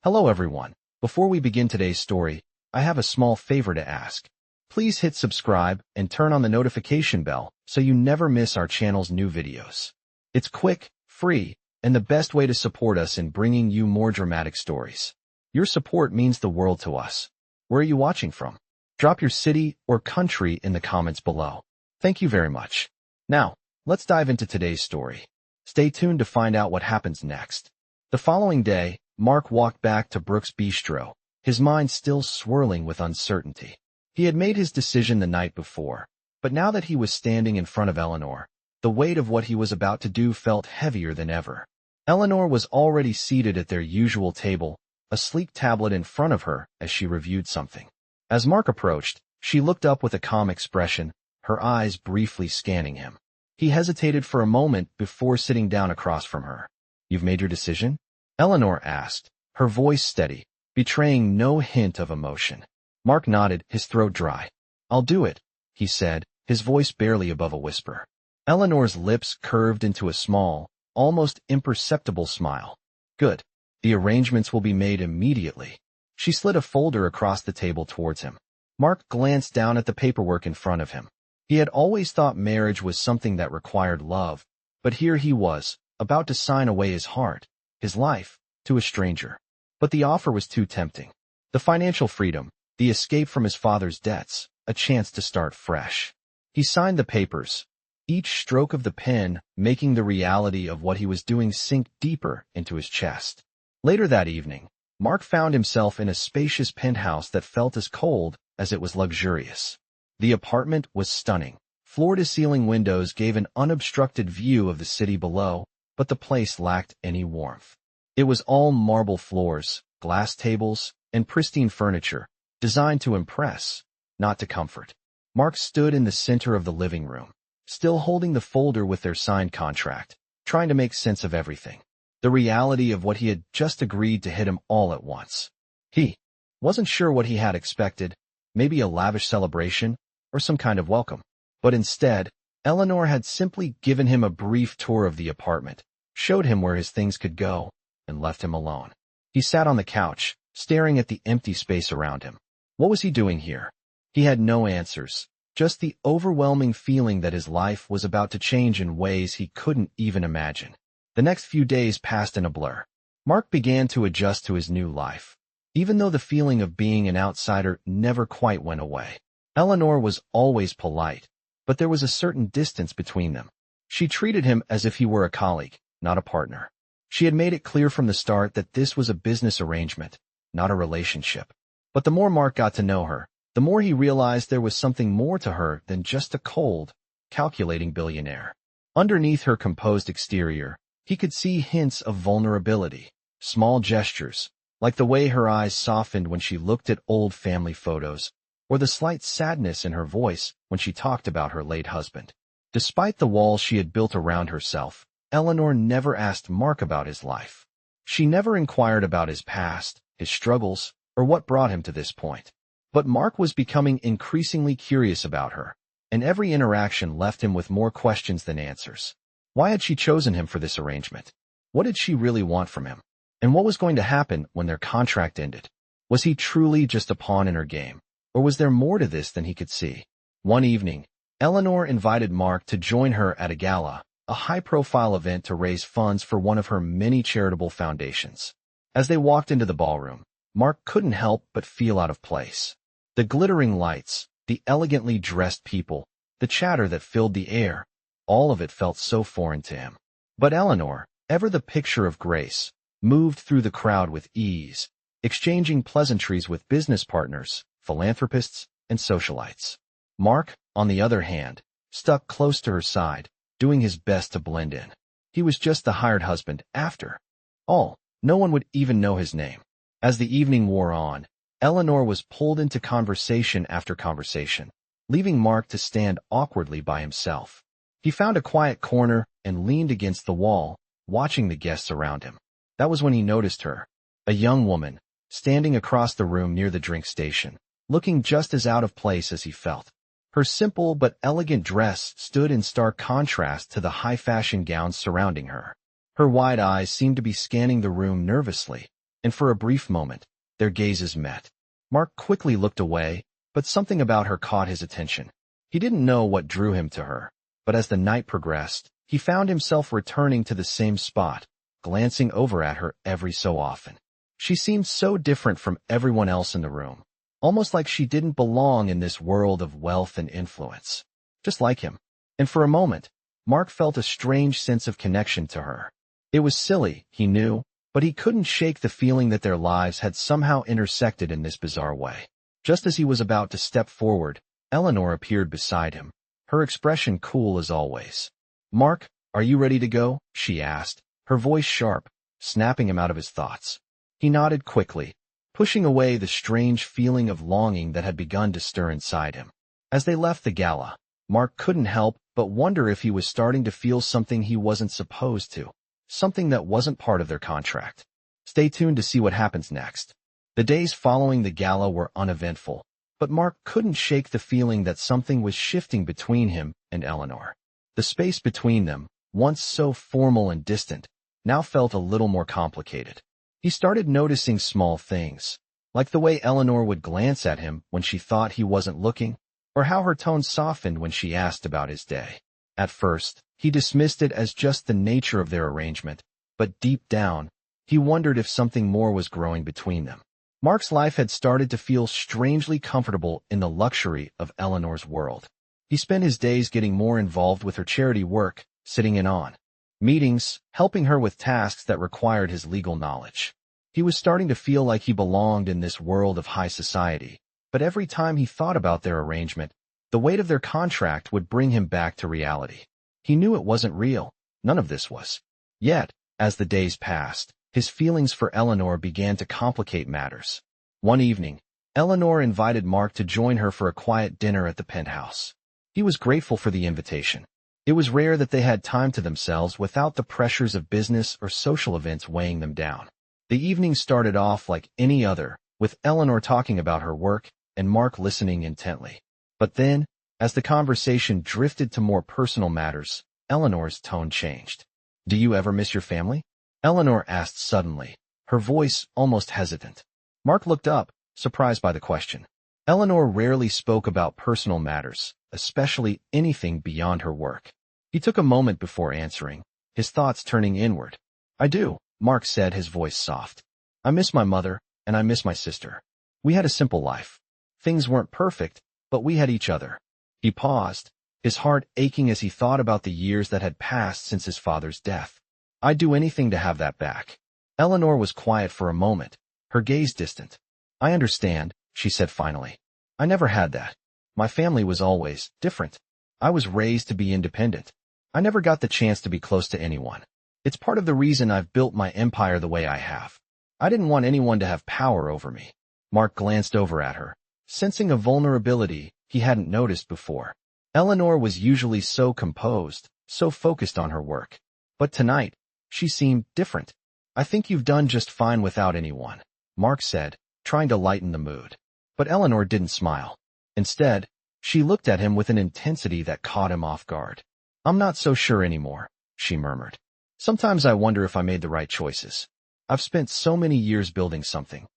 Hello everyone. Before we begin today's story, I have a small favor to ask. Please hit subscribe and turn on the notification bell so you never miss our channel's new videos. It's quick, free, and the best way to support us in bringing you more dramatic stories. Your support means the world to us. Where are you watching from? Drop your city or country in the comments below. Thank you very much. Now, let's dive into today's story. Stay tuned to find out what happens next. The following day, Mark walked back to Brooks' Bistro, his mind still swirling with uncertainty. He had made his decision the night before, but now that he was standing in front of Eleanor, the weight of what he was about to do felt heavier than ever. Eleanor was already seated at their usual table, a sleek tablet in front of her as she reviewed something. As Mark approached, she looked up with a calm expression, her eyes briefly scanning him. He hesitated for a moment before sitting down across from her. "You've made your decision?" Eleanor asked, her voice steady, betraying no hint of emotion. Mark nodded, his throat dry. "I'll do it," he said, his voice barely above a whisper. Eleanor's lips curved into a small, almost imperceptible smile. "Good. The arrangements will be made immediately." She slid a folder across the table towards him. Mark glanced down at the paperwork in front of him. He had always thought marriage was something that required love, but here he was, about to sign away his heart, his life, to a stranger. But the offer was too tempting. The financial freedom, the escape from his father's debts, a chance to start fresh. He signed the papers, each stroke of the pen making the reality of what he was doing sink deeper into his chest. Later that evening, Mark found himself in a spacious penthouse that felt as cold as it was luxurious. The apartment was stunning. Floor-to-ceiling windows gave an unobstructed view of the city below, but the place lacked any warmth. It was all marble floors, glass tables, and pristine furniture, designed to impress, not to comfort. Mark stood in the center of the living room, still holding the folder with their signed contract, trying to make sense of everything. The reality of what he had just agreed to hit him all at once. He wasn't sure what he had expected, maybe a lavish celebration or some kind of welcome. But instead, Eleanor had simply given him a brief tour of the apartment, showed him where his things could go, and left him alone. He sat on the couch, staring at the empty space around him. What was he doing here? He had no answers, just the overwhelming feeling that his life was about to change in ways he couldn't even imagine. The next few days passed in a blur. Mark began to adjust to his new life, even though the feeling of being an outsider never quite went away. Eleanor was always polite, but there was a certain distance between them. She treated him as if he were a colleague, not a partner. She had made it clear from the start that this was a business arrangement, not a relationship. But the more Mark got to know her, the more he realized there was something more to her than just a cold, calculating billionaire. Underneath her composed exterior, he could see hints of vulnerability, small gestures, like the way her eyes softened when she looked at old family photos, or the slight sadness in her voice when she talked about her late husband. Despite the walls she had built around herself, Eleanor never asked Mark about his life. She never inquired about his past, his struggles, or what brought him to this point. But Mark was becoming increasingly curious about her, and every interaction left him with more questions than answers. Why had she chosen him for this arrangement? What did she really want from him? And what was going to happen when their contract ended? Was he truly just a pawn in her game, or was there more to this than he could see? One evening, Eleanor invited Mark to join her at a gala, a high-profile event to raise funds for one of her many charitable foundations. As they walked into the ballroom, Mark couldn't help but feel out of place. The glittering lights, the elegantly dressed people, the chatter that filled the air, all of it felt so foreign to him. But Eleanor, ever the picture of grace, moved through the crowd with ease, exchanging pleasantries with business partners, philanthropists, and socialites. Mark, on the other hand, stuck close to her side, doing his best to blend in. He was just the hired husband after all. No one would even know his name. As the evening wore on, Eleanor was pulled into conversation after conversation, leaving Mark to stand awkwardly by himself. He found a quiet corner and leaned against the wall, watching the guests around him. That was when he noticed her, a young woman, standing across the room near the drink station, looking just as out of place as he felt. Her simple but elegant dress stood in stark contrast to the high-fashion gowns surrounding her. Her wide eyes seemed to be scanning the room nervously, and for a brief moment, their gazes met. Mark quickly looked away, but something about her caught his attention. He didn't know what drew him to her, but as the night progressed, he found himself returning to the same spot, glancing over at her every so often. She seemed so different from everyone else in the room, almost like she didn't belong in this world of wealth and influence. Just like him. And for a moment, Mark felt a strange sense of connection to her. It was silly, he knew, but he couldn't shake the feeling that their lives had somehow intersected in this bizarre way. Just as he was about to step forward, Eleanor appeared beside him, her expression cool as always. "Mark, are you ready to go?" she asked, her voice sharp, snapping him out of his thoughts. He nodded quickly, pushing away the strange feeling of longing that had begun to stir inside him. As they left the gala, Mark couldn't help but wonder if he was starting to feel something he wasn't supposed to, something that wasn't part of their contract. Stay tuned to see what happens next. The days following the gala were uneventful, but Mark couldn't shake the feeling that something was shifting between him and Eleanor. The space between them, once so formal and distant, now felt a little more complicated. He started noticing small things, like the way Eleanor would glance at him when she thought he wasn't looking, or how her tone softened when she asked about his day. At first, he dismissed it as just the nature of their arrangement, but deep down, he wondered if something more was growing between them. Mark's life had started to feel strangely comfortable in the luxury of Eleanor's world. He spent his days getting more involved with her charity work, sitting in on meetings, helping her with tasks that required his legal knowledge. He was starting to feel like he belonged in this world of high society, but every time he thought about their arrangement, the weight of their contract would bring him back to reality. He knew it wasn't real. None of this was. Yet, as the days passed, his feelings for Eleanor began to complicate matters. One evening, Eleanor invited Mark to join her for a quiet dinner at the penthouse. He was grateful for the invitation. It was rare that they had time to themselves without the pressures of business or social events weighing them down. The evening started off like any other, with Eleanor talking about her work and Mark listening intently. But then, as the conversation drifted to more personal matters, Eleanor's tone changed. "Do you ever miss your family?" Eleanor asked suddenly, her voice almost hesitant. Mark looked up, surprised by the question. Eleanor rarely spoke about personal matters, especially anything beyond her work. He took a moment before answering, his thoughts turning inward. "I do," Mark said, his voice soft. "I miss my mother, and I miss my sister. We had a simple life. Things weren't perfect, but we had each other." He paused, his heart aching as he thought about the years that had passed since his father's death. "I'd do anything to have that back." Eleanor was quiet for a moment, her gaze distant. "I understand," she said finally. "I never had that. My family was always different. I was raised to be independent. I never got the chance to be close to anyone. It's part of the reason I've built my empire the way I have. I didn't want anyone to have power over me." Mark glanced over at her, sensing a vulnerability he hadn't noticed before. Eleanor was usually so composed, so focused on her work. But tonight, she seemed different. "I think you've done just fine without anyone," Mark said, trying to lighten the mood. But Eleanor didn't smile. Instead, she looked at him with an intensity that caught him off guard. "I'm not so sure anymore," she murmured. "Sometimes I wonder if I made the right choices. I've spent so many years building something.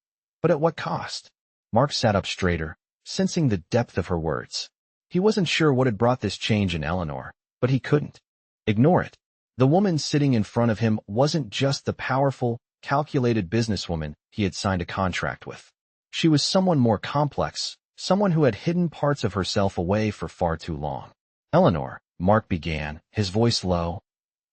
But at what cost?" Mark sat up straighter, sensing the depth of her words. He wasn't sure what had brought this change in Eleanor, but he couldn't ignore it. The woman sitting in front of him wasn't just the powerful, calculated businesswoman he had signed a contract with. She was someone more complex, someone who had hidden parts of herself away for far too long. "Eleanor," Mark began, his voice low,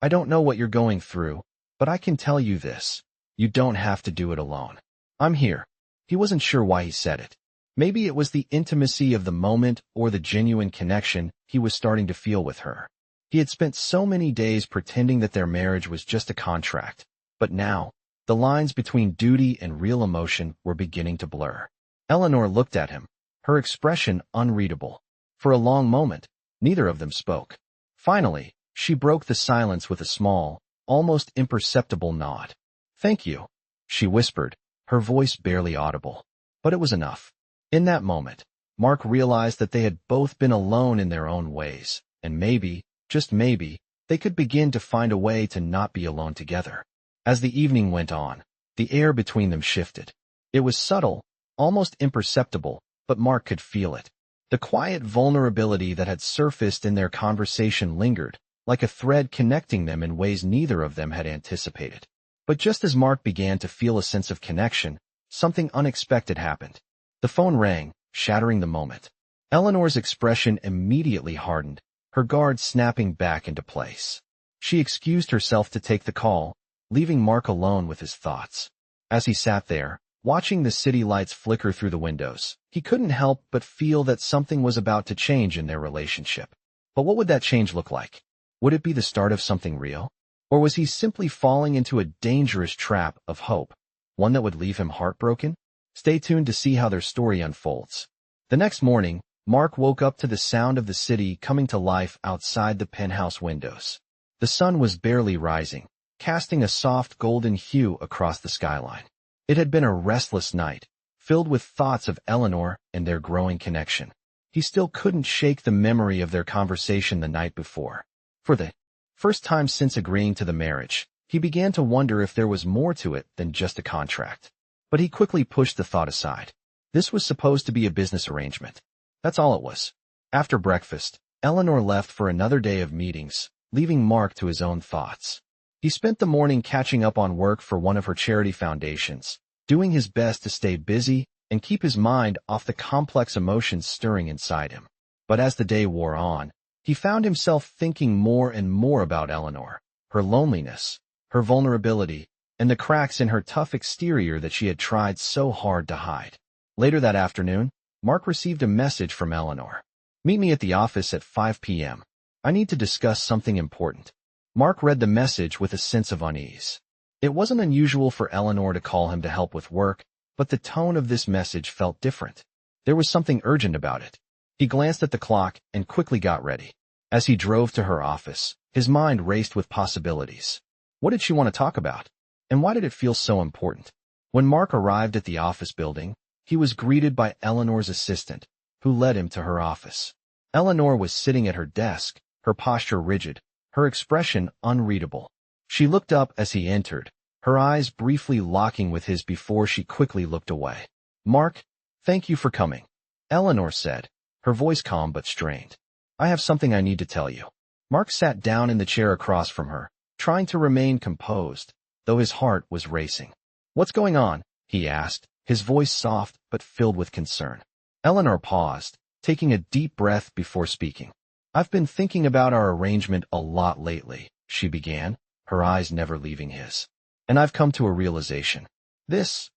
"I don't know what you're going through, but I can tell you this. You don't have to do it alone. I'm here." He wasn't sure why he said it. Maybe it was the intimacy of the moment or the genuine connection he was starting to feel with her. He had spent so many days pretending that their marriage was just a contract, but now, the lines between duty and real emotion were beginning to blur. Eleanor looked at him, her expression unreadable. For a long moment, neither of them spoke. Finally, she broke the silence with a small, almost imperceptible nod. "Thank you," she whispered, her voice barely audible. But it was enough. In that moment, Mark realized that they had both been alone in their own ways, and maybe, just maybe, they could begin to find a way to not be alone together. As the evening went on, The air between them shifted. It was subtle, almost imperceptible, but Mark could feel it. The quiet vulnerability that had surfaced in their conversation lingered, like a thread connecting them in ways neither of them had anticipated. But just as Mark began to feel a sense of connection, something unexpected happened. The phone rang, shattering the moment. Eleanor's expression immediately hardened, her guard snapping back into place. She excused herself to take the call, leaving Mark alone with his thoughts. As he sat there, watching the city lights flicker through the windows, he couldn't help but feel that something was about to change in their relationship. But what would that change look like? Would it be the start of something real? Or was he simply falling into a dangerous trap of hope, one that would leave him heartbroken? Stay tuned to see how their story unfolds. The next morning, Mark woke up to the sound of the city coming to life outside the penthouse windows. The sun was barely rising, casting a soft golden hue across the skyline. It had been a restless night, filled with thoughts of Eleanor and their growing connection. He still couldn't shake the memory of their conversation the night before. For the first time since agreeing to the marriage, he began to wonder if there was more to it than just a contract. But he quickly pushed the thought aside. This was supposed to be a business arrangement. That's all it was. After breakfast, Eleanor left for another day of meetings, leaving Mark to his own thoughts. He spent the morning catching up on work for one of her charity foundations, doing his best to stay busy and keep his mind off the complex emotions stirring inside him. But as the day wore on, he found himself thinking more and more about Eleanor, her loneliness, her vulnerability, and the cracks in her tough exterior that she had tried so hard to hide. Later that afternoon, Mark received a message from Eleanor. "Meet me at the office at 5 p.m. I need to discuss something important." Mark read the message with a sense of unease. It wasn't unusual for Eleanor to call him to help with work, but the tone of this message felt different. There was something urgent about it. He glanced at the clock and quickly got ready. As he drove to her office, his mind raced with possibilities. What did she want to talk about? And why did it feel so important? When Mark arrived at the office building, he was greeted by Eleanor's assistant, who led him to her office. Eleanor was sitting at her desk, her posture rigid, her expression unreadable. She looked up as he entered, her eyes briefly locking with his before she quickly looked away. "Mark, thank you for coming," Eleanor said, her voice calm but strained. "I have something I need to tell you." Mark sat down in the chair across from her, trying to remain composed, though his heart was racing. "What's going on?" he asked, his voice soft but filled with concern. Eleanor paused, taking a deep breath before speaking. "I've been thinking about our arrangement a lot lately," she began, her eyes never leaving his. "And I've come to a realization. This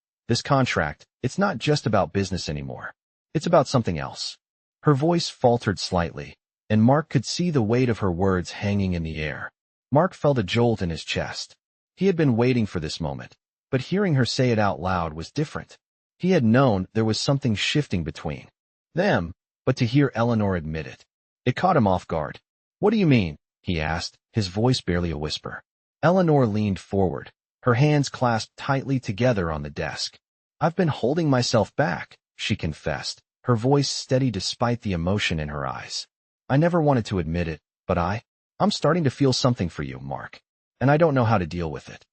contract, it's not just about business anymore. It's about something else." Her voice faltered slightly, and Mark could see the weight of her words hanging in the air. Mark felt a jolt in his chest. He had been waiting for this moment, but hearing her say it out loud was different. He had known there was something shifting between them, but to hear Eleanor admit it caught him off guard. "What do you mean?" he asked, his voice barely a whisper. Eleanor leaned forward, her hands clasped tightly together on the desk. "I've been holding myself back," she confessed, her voice steady despite the emotion in her eyes. "I never wanted to admit it, but I'm starting to feel something for you, Mark, and I don't know how to deal with it."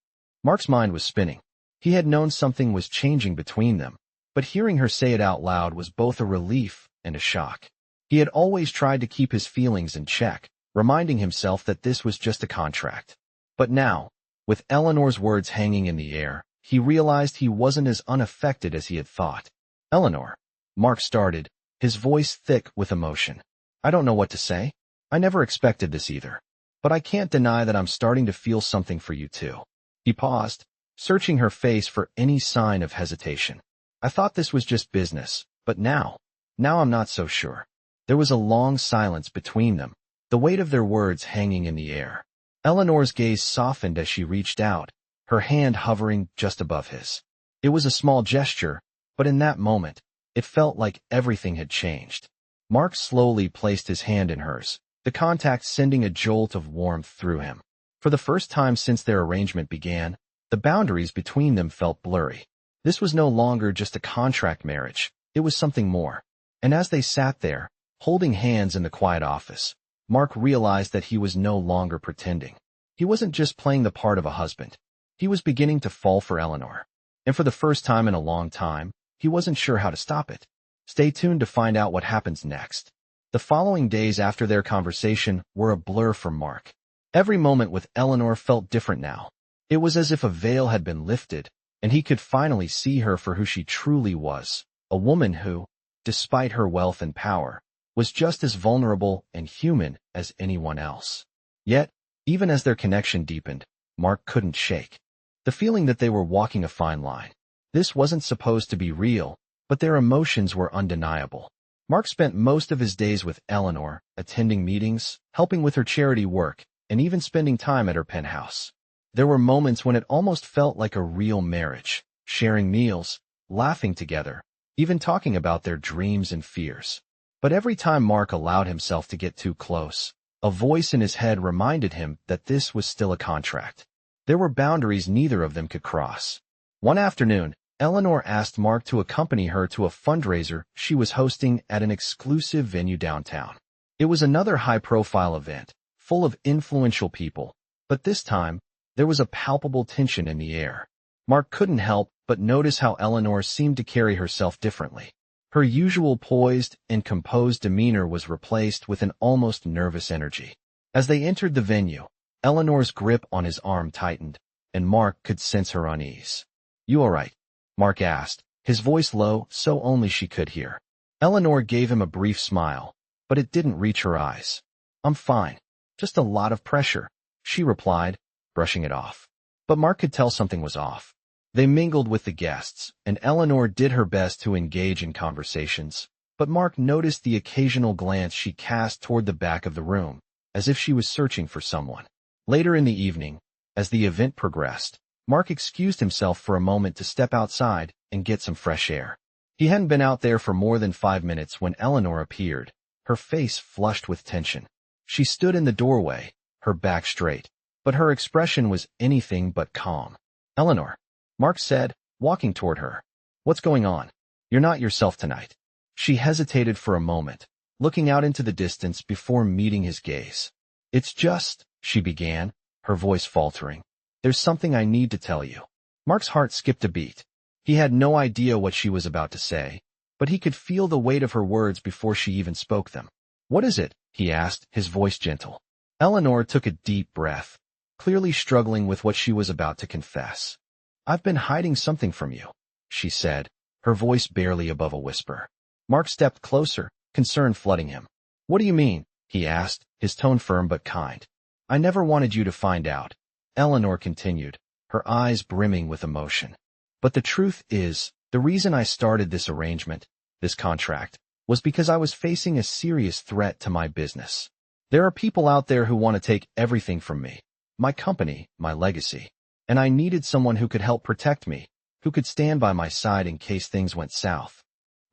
Mark's mind was spinning. He had known something was changing between them, but hearing her say it out loud was both a relief and a shock. He had always tried to keep his feelings in check, reminding himself that this was just a contract. But now, with Eleanor's words hanging in the air, he realized he wasn't as unaffected as he had thought. "Eleanor," Mark started, his voice thick with emotion. "I don't know what to say. I never expected this either. But I can't deny that I'm starting to feel something for you too." He paused, searching her face for any sign of hesitation. "I thought this was just business, but now I'm not so sure." There was a long silence between them, the weight of their words hanging in the air. Eleanor's gaze softened as she reached out, her hand hovering just above his. It was a small gesture, but in that moment, it felt like everything had changed. Mark slowly placed his hand in hers, the contact sending a jolt of warmth through him. For the first time since their arrangement began, the boundaries between them felt blurry. This was no longer just a contract marriage, it was something more. And as they sat there, holding hands in the quiet office, Mark realized that he was no longer pretending. He wasn't just playing the part of a husband. He was beginning to fall for Eleanor. And for the first time in a long time, he wasn't sure how to stop it. Stay tuned to find out what happens next. The following days after their conversation were a blur for Mark. Every moment with Eleanor felt different now. It was as if a veil had been lifted, and he could finally see her for who she truly was, a woman who, despite her wealth and power, was just as vulnerable and human as anyone else. Yet, even as their connection deepened, Mark couldn't shake the feeling that they were walking a fine line. This wasn't supposed to be real, but their emotions were undeniable. Mark spent most of his days with Eleanor, attending meetings, helping with her charity work, and even spending time at her penthouse. There were moments when it almost felt like a real marriage, sharing meals, laughing together, even talking about their dreams and fears. But every time Mark allowed himself to get too close, a voice in his head reminded him that this was still a contract. There were boundaries neither of them could cross. One afternoon, Eleanor asked Mark to accompany her to a fundraiser she was hosting at an exclusive venue downtown. It was another high-profile event, full of influential people, but this time, there was a palpable tension in the air. Mark couldn't help but notice how Eleanor seemed to carry herself differently. Her usual poised and composed demeanor was replaced with an almost nervous energy. As they entered the venue, Eleanor's grip on his arm tightened, and Mark could sense her unease. "You all right?" Mark asked, his voice low so only she could hear. Eleanor gave him a brief smile, but it didn't reach her eyes. "I'm fine. Just a lot of pressure," she replied, brushing it off. But Mark could tell something was off. They mingled with the guests, and Eleanor did her best to engage in conversations, but Mark noticed the occasional glance she cast toward the back of the room, as if she was searching for someone. Later in the evening, as the event progressed, Mark excused himself for a moment to step outside and get some fresh air. He hadn't been out there for more than 5 minutes when Eleanor appeared, her face flushed with tension. She stood in the doorway, her back straight, but her expression was anything but calm. "Eleanor," Mark said, walking toward her. "What's going on? You're not yourself tonight." She hesitated for a moment, looking out into the distance before meeting his gaze. "It's just," she began, her voice faltering. "There's something I need to tell you." Mark's heart skipped a beat. He had no idea what she was about to say, but he could feel the weight of her words before she even spoke them. "What is it?" he asked, his voice gentle. Eleanor took a deep breath, clearly struggling with what she was about to confess. "I've been hiding something from you," she said, her voice barely above a whisper. Mark stepped closer, concern flooding him. "What do you mean?" he asked, his tone firm but kind. "I never wanted you to find out," Eleanor continued, her eyes brimming with emotion. "But the truth is, the reason I started this arrangement, this contract, was because I was facing a serious threat to my business. There are people out there who want to take everything from me, my company, my legacy, and I needed someone who could help protect me, who could stand by my side in case things went south."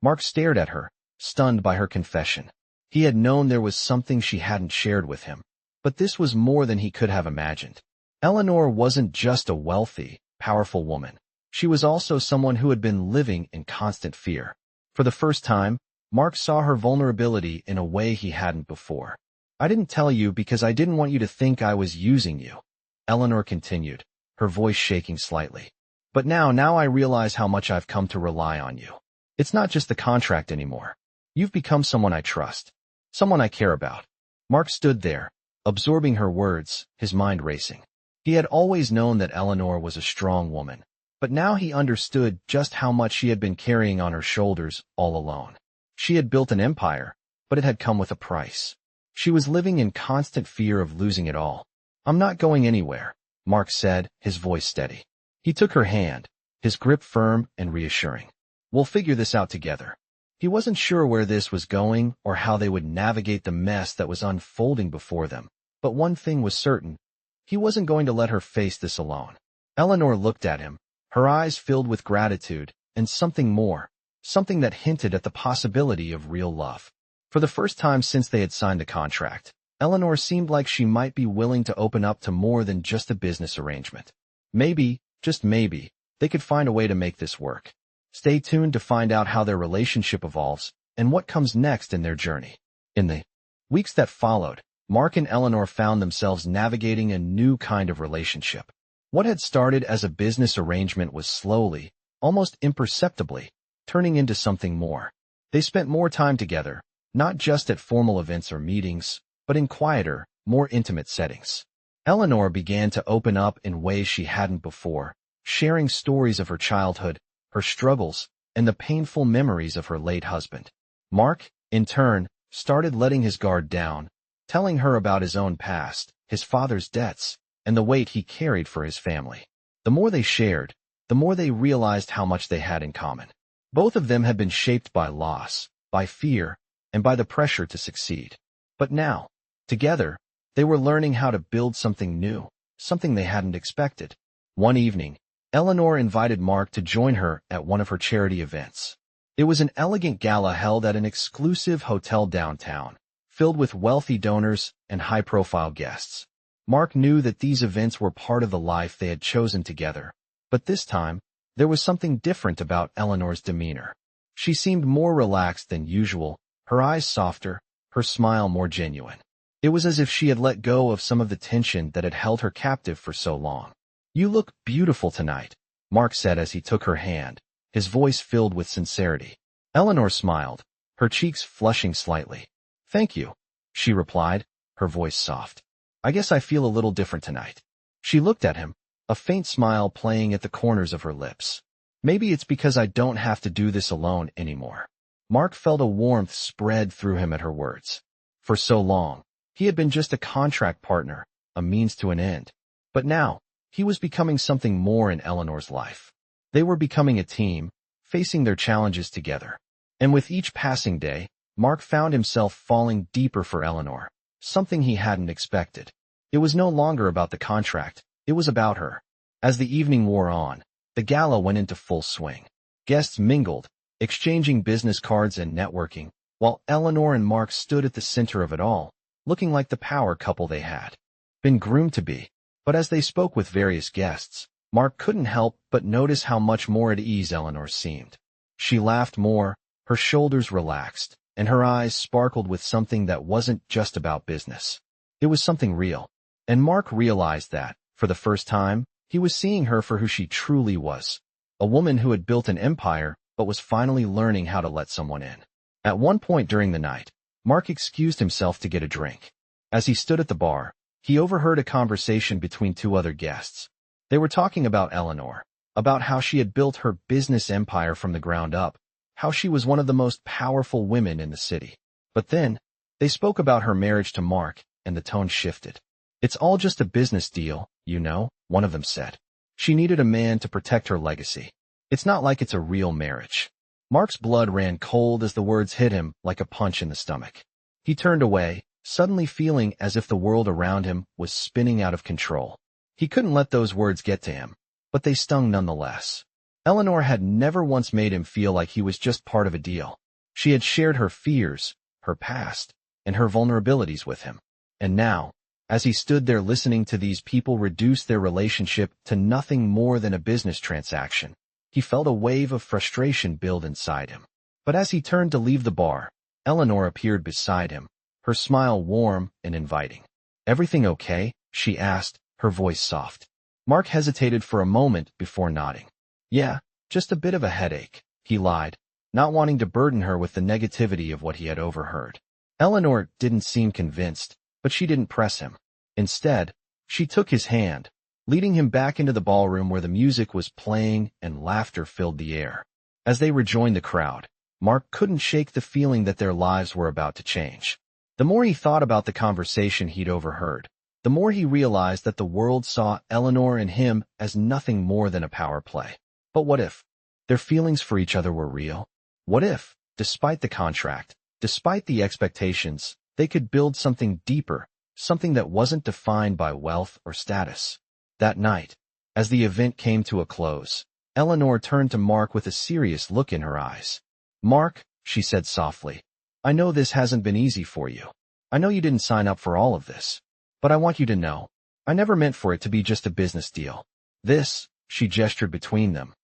Mark stared at her, stunned by her confession. He had known there was something she hadn't shared with him, but this was more than he could have imagined. Eleanor wasn't just a wealthy, powerful woman. She was also someone who had been living in constant fear. For the first time, Mark saw her vulnerability in a way he hadn't before. "I didn't tell you because I didn't want you to think I was using you," Eleanor continued, her voice shaking slightly. "But now I realize how much I've come to rely on you. It's not just the contract anymore. You've become someone I trust, someone I care about." Mark stood there, absorbing her words, his mind racing. He had always known that Eleanor was a strong woman, but now he understood just how much she had been carrying on her shoulders all alone. She had built an empire, but it had come with a price. She was living in constant fear of losing it all. "I'm not going anywhere," Mark said, his voice steady. He took her hand, his grip firm and reassuring. "We'll figure this out together." He wasn't sure where this was going or how they would navigate the mess that was unfolding before them, but one thing was certain. He wasn't going to let her face this alone. Eleanor looked at him, her eyes filled with gratitude and something more, something that hinted at the possibility of real love. For the first time since they had signed the contract, Eleanor seemed like she might be willing to open up to more than just a business arrangement. Maybe, just maybe, they could find a way to make this work. Stay tuned to find out how their relationship evolves and what comes next in their journey. In the weeks that followed, Mark and Eleanor found themselves navigating a new kind of relationship. What had started as a business arrangement was slowly, almost imperceptibly, turning into something more. They spent more time together, not just at formal events or meetings, but in quieter, more intimate settings. Eleanor began to open up in ways she hadn't before, sharing stories of her childhood, her struggles, and the painful memories of her late husband. Mark, in turn, started letting his guard down, telling her about his own past, his father's debts, and the weight he carried for his family. The more they shared, the more they realized how much they had in common. Both of them had been shaped by loss, by fear, and by the pressure to succeed. But now, together, they were learning how to build something new, something they hadn't expected. One evening, Eleanor invited Mark to join her at one of her charity events. It was an elegant gala held at an exclusive hotel downtown, filled with wealthy donors and high-profile guests. Mark knew that these events were part of the life they had chosen together, but this time, there was something different about Eleanor's demeanor. She seemed more relaxed than usual, her eyes softer, her smile more genuine. It was as if she had let go of some of the tension that had held her captive for so long. "You look beautiful tonight," Mark said as he took her hand, his voice filled with sincerity. Eleanor smiled, her cheeks flushing slightly. "Thank you," she replied, her voice soft. "I guess I feel a little different tonight." She looked at him, a faint smile playing at the corners of her lips. "Maybe it's because I don't have to do this alone anymore." Mark felt a warmth spread through him at her words. For so long, he had been just a contract partner, a means to an end. But now, he was becoming something more in Eleanor's life. They were becoming a team, facing their challenges together. And with each passing day, Mark found himself falling deeper for Eleanor, something he hadn't expected. It was no longer about the contract, it was about her. As the evening wore on, the gala went into full swing. Guests mingled, exchanging business cards and networking, while Eleanor and Mark stood at the center of it all, looking like the power couple they had been groomed to be. But as they spoke with various guests, Mark couldn't help but notice how much more at ease Eleanor seemed. She laughed more, her shoulders relaxed, and her eyes sparkled with something that wasn't just about business. It was something real. And Mark realized that, for the first time, he was seeing her for who she truly was. A woman who had built an empire, but was finally learning how to let someone in. At one point during the night, Mark excused himself to get a drink. As he stood at the bar, he overheard a conversation between two other guests. They were talking about Eleanor, about how she had built her business empire from the ground up, how she was one of the most powerful women in the city. But then, they spoke about her marriage to Mark, and the tone shifted. "It's all just a business deal, you know," one of them said. "She needed a man to protect her legacy. It's not like it's a real marriage." Mark's blood ran cold as the words hit him like a punch in the stomach. He turned away, suddenly feeling as if the world around him was spinning out of control. He couldn't let those words get to him, but they stung nonetheless. Eleanor had never once made him feel like he was just part of a deal. She had shared her fears, her past, and her vulnerabilities with him. And now, as he stood there listening to these people reduce their relationship to nothing more than a business transaction, he felt a wave of frustration build inside him. But as he turned to leave the bar, Eleanor appeared beside him, her smile warm and inviting. "Everything okay?" she asked, her voice soft. Mark hesitated for a moment before nodding. "Yeah, just a bit of a headache," he lied, not wanting to burden her with the negativity of what he had overheard. Eleanor didn't seem convinced, but she didn't press him. Instead, she took his hand, leading him back into the ballroom where the music was playing and laughter filled the air. As they rejoined the crowd, Mark couldn't shake the feeling that their lives were about to change. The more he thought about the conversation he'd overheard, the more he realized that the world saw Eleanor and him as nothing more than a power play. But what if their feelings for each other were real? What if, despite the contract, despite the expectations, they could build something deeper, something that wasn't defined by wealth or status? That night, as the event came to a close, Eleanor turned to Mark with a serious look in her eyes. "Mark," she said softly, "I know this hasn't been easy for you. I know you didn't sign up for all of this. But I want you to know, I never meant for it to be just a business deal. This," she gestured between them,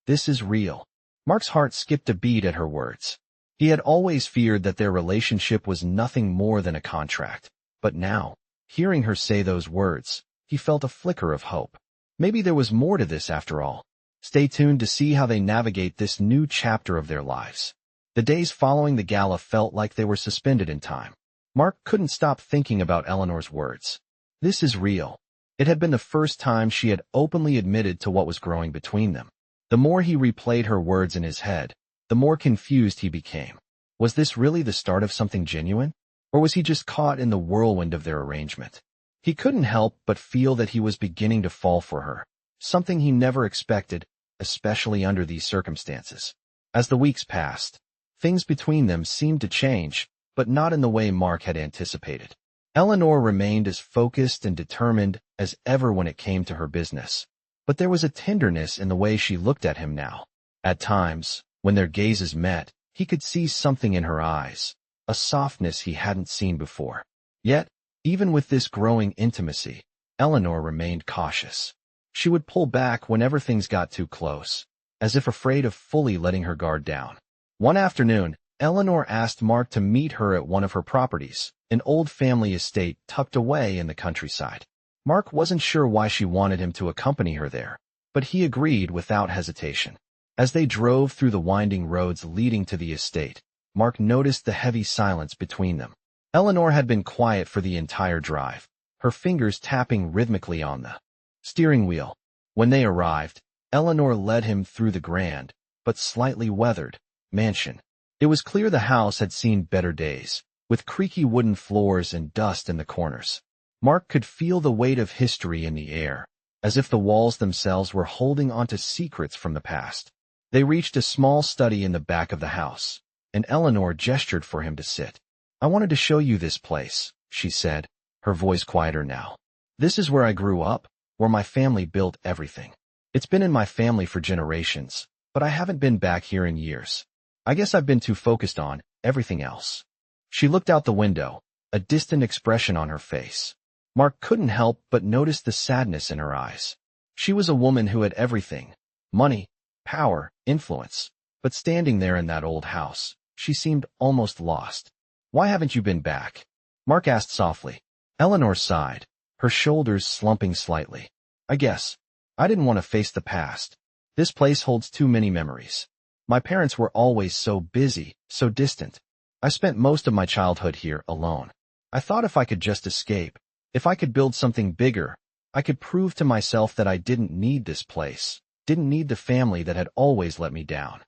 "this is real." Mark's heart skipped a beat at her words. He had always feared that their relationship was nothing more than a contract. But now, hearing her say those words, he felt a flicker of hope. Maybe there was more to this after all. Stay tuned to see how they navigate this new chapter of their lives. The days following the gala felt like they were suspended in time. Mark couldn't stop thinking about Eleanor's words. This is real. It had been the first time she had openly admitted to what was growing between them. The more he replayed her words in his head, the more confused he became. Was this really the start of something genuine? Or was he just caught in the whirlwind of their arrangement? He couldn't help but feel that he was beginning to fall for her, something he never expected, especially under these circumstances. As the weeks passed, things between them seemed to change, but not in the way Mark had anticipated. Eleanor remained as focused and determined as ever when it came to her business, but there was a tenderness in the way she looked at him now. At times, when their gazes met, he could see something in her eyes, a softness he hadn't seen before. Yet, even with this growing intimacy, Eleanor remained cautious. She would pull back whenever things got too close, as if afraid of fully letting her guard down. One afternoon, Eleanor asked Mark to meet her at one of her properties, an old family estate tucked away in the countryside. Mark wasn't sure why she wanted him to accompany her there, but he agreed without hesitation. As they drove through the winding roads leading to the estate, Mark noticed the heavy silence between them. Eleanor had been quiet for the entire drive, her fingers tapping rhythmically on the steering wheel. When they arrived, Eleanor led him through the grand, but slightly weathered, mansion. It was clear the house had seen better days, with creaky wooden floors and dust in the corners. Mark could feel the weight of history in the air, as if the walls themselves were holding onto secrets from the past. They reached a small study in the back of the house, and Eleanor gestured for him to sit. "I wanted to show you this place," she said, her voice quieter now. "This is where I grew up, where my family built everything. It's been in my family for generations, but I haven't been back here in years. I guess I've been too focused on everything else." She looked out the window, a distant expression on her face. Mark couldn't help but notice the sadness in her eyes. She was a woman who had everything: money, power, influence. But standing there in that old house, she seemed almost lost. "Why haven't you been back?" Mark asked softly. Eleanor sighed, her shoulders slumping slightly. "I guess I didn't want to face the past. This place holds too many memories. My parents were always so busy, so distant. I spent most of my childhood here alone. I thought if I could just escape, if I could build something bigger, I could prove to myself that I didn't need this place, didn't need the family that had always let me down."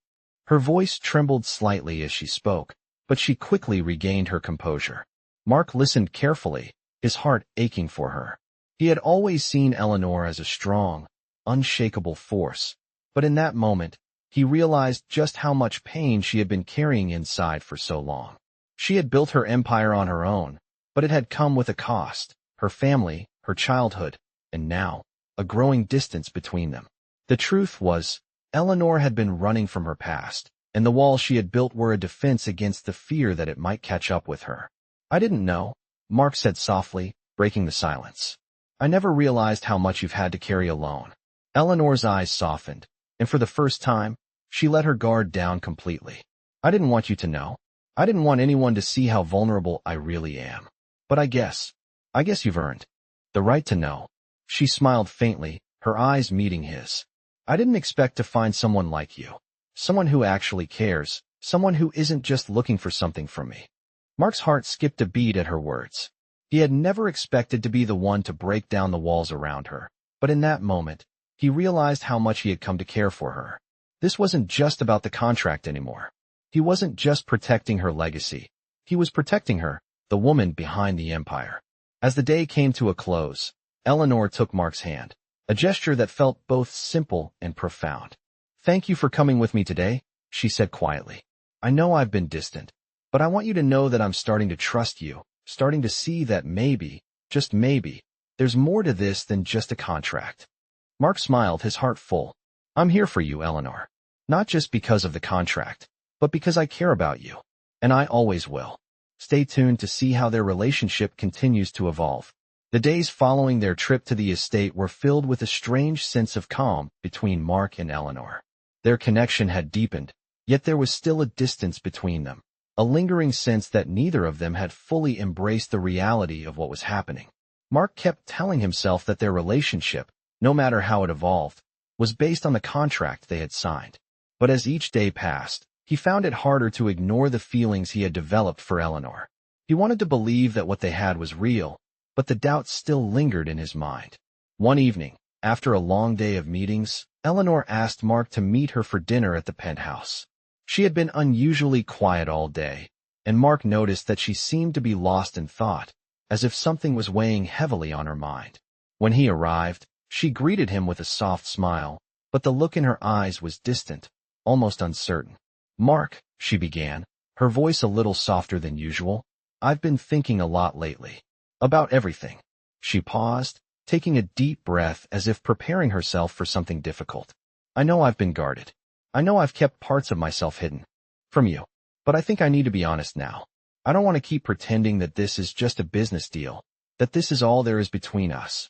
Her voice trembled slightly as she spoke, but she quickly regained her composure. Mark listened carefully, his heart aching for her. He had always seen Eleanor as a strong, unshakable force, but in that moment, he realized just how much pain she had been carrying inside for so long. She had built her empire on her own, but it had come with a cost: her family, her childhood, and now, a growing distance between them. The truth was, Eleanor had been running from her past, and the walls she had built were a defense against the fear that it might catch up with her. "I didn't know," Mark said softly, breaking the silence. "I never realized how much you've had to carry alone." Eleanor's eyes softened, and for the first time, she let her guard down completely. "I didn't want you to know. I didn't want anyone to see how vulnerable I really am. But I guess you've earned the right to know." She smiled faintly, her eyes meeting his. "I didn't expect to find someone like you. Someone who actually cares, someone who isn't just looking for something from me." Mark's heart skipped a beat at her words. He had never expected to be the one to break down the walls around her, but in that moment, he realized how much he had come to care for her. This wasn't just about the contract anymore. He wasn't just protecting her legacy. He was protecting her, the woman behind the empire. As the day came to a close, Eleanor took Mark's hand, a gesture that felt both simple and profound. "Thank you for coming with me today," she said quietly. "I know I've been distant, but I want you to know that I'm starting to trust you, starting to see that maybe, just maybe, there's more to this than just a contract." Mark smiled, his heart full. "I'm here for you, Eleanor. Not just because of the contract, but because I care about you. And I always will." Stay tuned to see how their relationship continues to evolve. The days following their trip to the estate were filled with a strange sense of calm between Mark and Eleanor. Their connection had deepened, yet there was still a distance between them, a lingering sense that neither of them had fully embraced the reality of what was happening. Mark kept telling himself that their relationship, no matter how it evolved, was based on the contract they had signed. But as each day passed, he found it harder to ignore the feelings he had developed for Eleanor. He wanted to believe that what they had was real, but the doubt still lingered in his mind. One evening, after a long day of meetings, Eleanor asked Mark to meet her for dinner at the penthouse. She had been unusually quiet all day, and Mark noticed that she seemed to be lost in thought, as if something was weighing heavily on her mind. When he arrived, she greeted him with a soft smile, but the look in her eyes was distant, almost uncertain. "Mark," she began, her voice a little softer than usual, "I've been thinking a lot lately. About everything." She paused, taking a deep breath as if preparing herself for something difficult. "I know I've been guarded. I know I've kept parts of myself hidden from you, but I think I need to be honest now. I don't want to keep pretending that this is just a business deal, that this is all there is between us."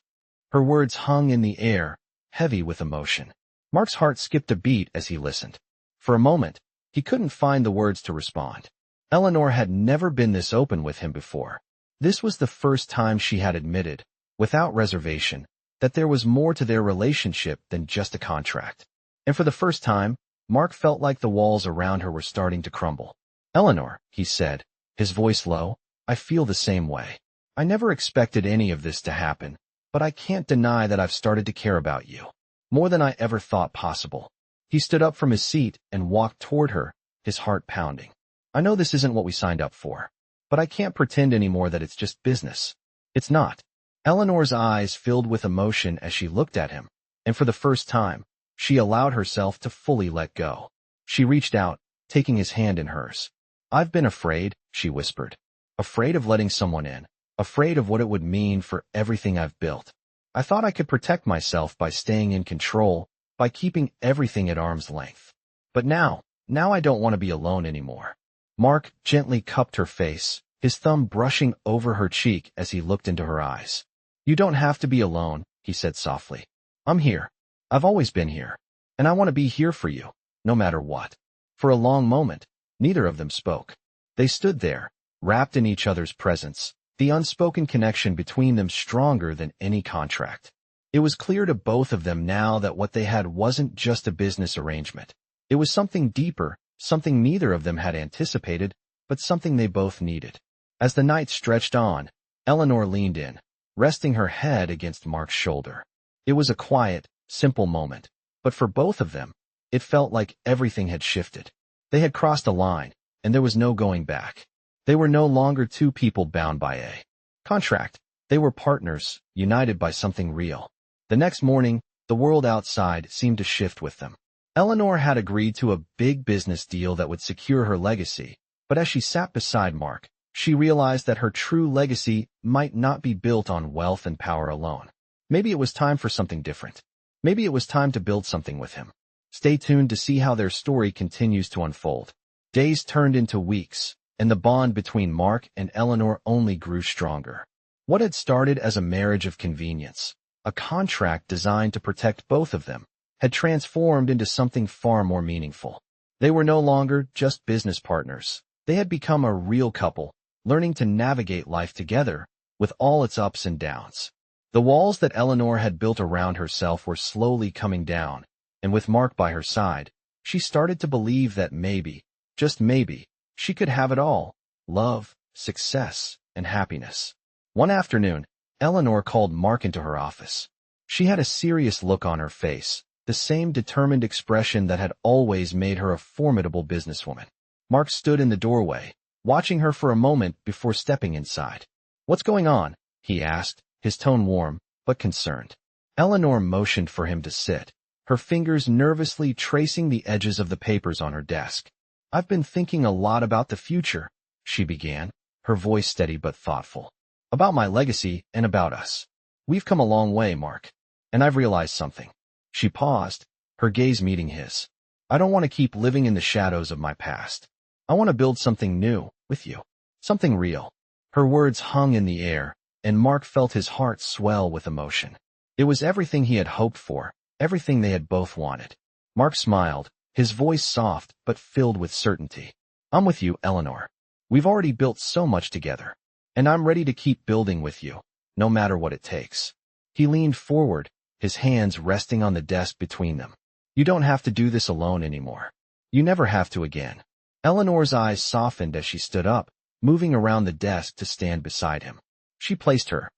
Her words hung in the air, heavy with emotion. Mark's heart skipped a beat as he listened. For a moment, he couldn't find the words to respond. Eleanor had never been this open with him before. This was the first time she had admitted, without reservation, that there was more to their relationship than just a contract. And for the first time, Mark felt like the walls around her were starting to crumble. "Eleanor," he said, his voice low, "I feel the same way. I never expected any of this to happen, but I can't deny that I've started to care about you. More than I ever thought possible." He stood up from his seat and walked toward her, his heart pounding. "I know this isn't what we signed up for, but I can't pretend anymore that it's just business. It's not." Eleanor's eyes filled with emotion as she looked at him, and for the first time, she allowed herself to fully let go. She reached out, taking his hand in hers. "I've been afraid," she whispered. "Afraid of letting someone in. Afraid of what it would mean for everything I've built. I thought I could protect myself by staying in control, by keeping everything at arm's length. But now I don't want to be alone anymore." Mark gently cupped her face, his thumb brushing over her cheek as he looked into her eyes. "You don't have to be alone," he said softly. "I'm here. I've always been here. And I want to be here for you, no matter what." For a long moment, neither of them spoke. They stood there, wrapped in each other's presence, the unspoken connection between them stronger than any contract. It was clear to both of them now that what they had wasn't just a business arrangement. It was something deeper, something neither of them had anticipated, but something they both needed. As the night stretched on, Eleanor leaned in, resting her head against Mark's shoulder. It was a quiet, simple moment, but for both of them, it felt like everything had shifted. They had crossed a line, and there was no going back. They were no longer two people bound by a contract. They were partners, united by something real. The next morning, the world outside seemed to shift with them. Eleanor had agreed to a big business deal that would secure her legacy, but as she sat beside Mark, she realized that her true legacy might not be built on wealth and power alone. Maybe it was time for something different. Maybe it was time to build something with him. Stay tuned to see how their story continues to unfold. Days turned into weeks, and the bond between Mark and Eleanor only grew stronger. What had started as a marriage of convenience, a contract designed to protect both of them, had transformed into something far more meaningful. They were no longer just business partners. They had become a real couple, learning to navigate life together, with all its ups and downs. The walls that Eleanor had built around herself were slowly coming down, and with Mark by her side, she started to believe that maybe, just maybe, she could have it all: love, success, and happiness. One afternoon, Eleanor called Mark into her office. She had a serious look on her face, the same determined expression that had always made her a formidable businesswoman. Mark stood in the doorway, watching her for a moment before stepping inside. "What's going on?" he asked, his tone warm, but concerned. Eleanor motioned for him to sit, her fingers nervously tracing the edges of the papers on her desk. "I've been thinking a lot about the future," she began, her voice steady but thoughtful. "About my legacy and about us. We've come a long way, Mark. And I've realized something." She paused, her gaze meeting his. "I don't want to keep living in the shadows of my past. I want to build something new, with you. Something real." Her words hung in the air, and Mark felt his heart swell with emotion. It was everything he had hoped for, everything they had both wanted. Mark smiled, his voice soft but filled with certainty. "I'm with you, Eleanor. We've already built so much together, and I'm ready to keep building with you, no matter what it takes." He leaned forward, his hands resting on the desk between them. You don't have to do this alone anymore. You never have to again. Eleanor's eyes softened as she stood up, moving around the desk to stand beside him. She placed her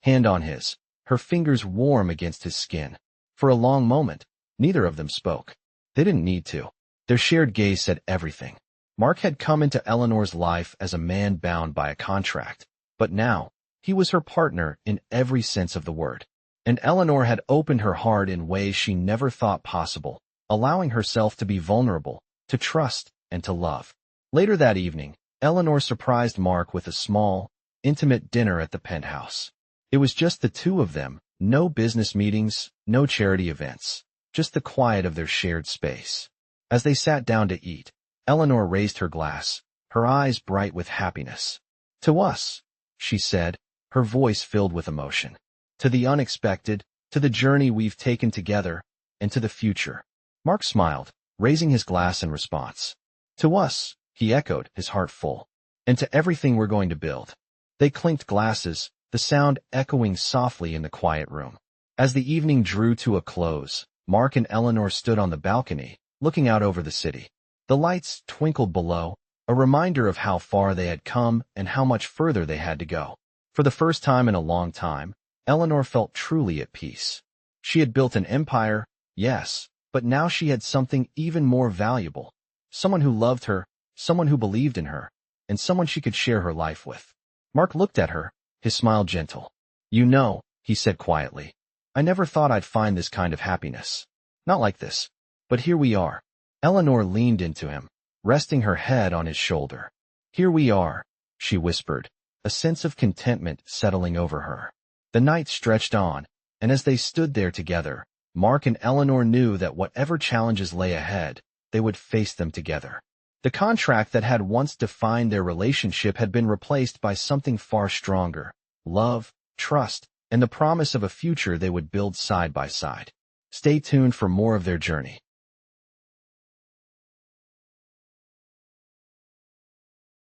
hand on his, her fingers warm against his skin. For a long moment, neither of them spoke. They didn't need to. Their shared gaze said everything. Mark had come into Eleanor's life as a man bound by a contract, but now, he was her partner in every sense of the word. And Eleanor had opened her heart in ways she never thought possible, allowing herself to be vulnerable, to trust, and to love. Later that evening, Eleanor surprised Mark with a small, intimate dinner at the penthouse. It was just the two of them, no business meetings, no charity events, just the quiet of their shared space. As they sat down to eat, Eleanor raised her glass, her eyes bright with happiness. "To us," she said, her voice filled with emotion. "To the unexpected, to the journey we've taken together, and to the future." Mark smiled, raising his glass in response. "To us," he echoed, his heart full. "And to everything we're going to build." They clinked glasses, the sound echoing softly in the quiet room. As the evening drew to a close, Mark and Eleanor stood on the balcony, looking out over the city. The lights twinkled below, a reminder of how far they had come and how much further they had to go. For the first time in a long time, Eleanor felt truly at peace. She had built an empire, yes, but now she had something even more valuable. Someone who loved her, someone who believed in her, and someone she could share her life with. Mark looked at her, his smile gentle. "You know," he said quietly, "I never thought I'd find this kind of happiness. Not like this. But here we are." Eleanor leaned into him, resting her head on his shoulder. "Here we are," she whispered, a sense of contentment settling over her. The night stretched on, and as they stood there together, Mark and Eleanor knew that whatever challenges lay ahead, they would face them together. The contract that had once defined their relationship had been replaced by something far stronger: love, trust, and the promise of a future they would build side by side. Stay tuned for more of their journey.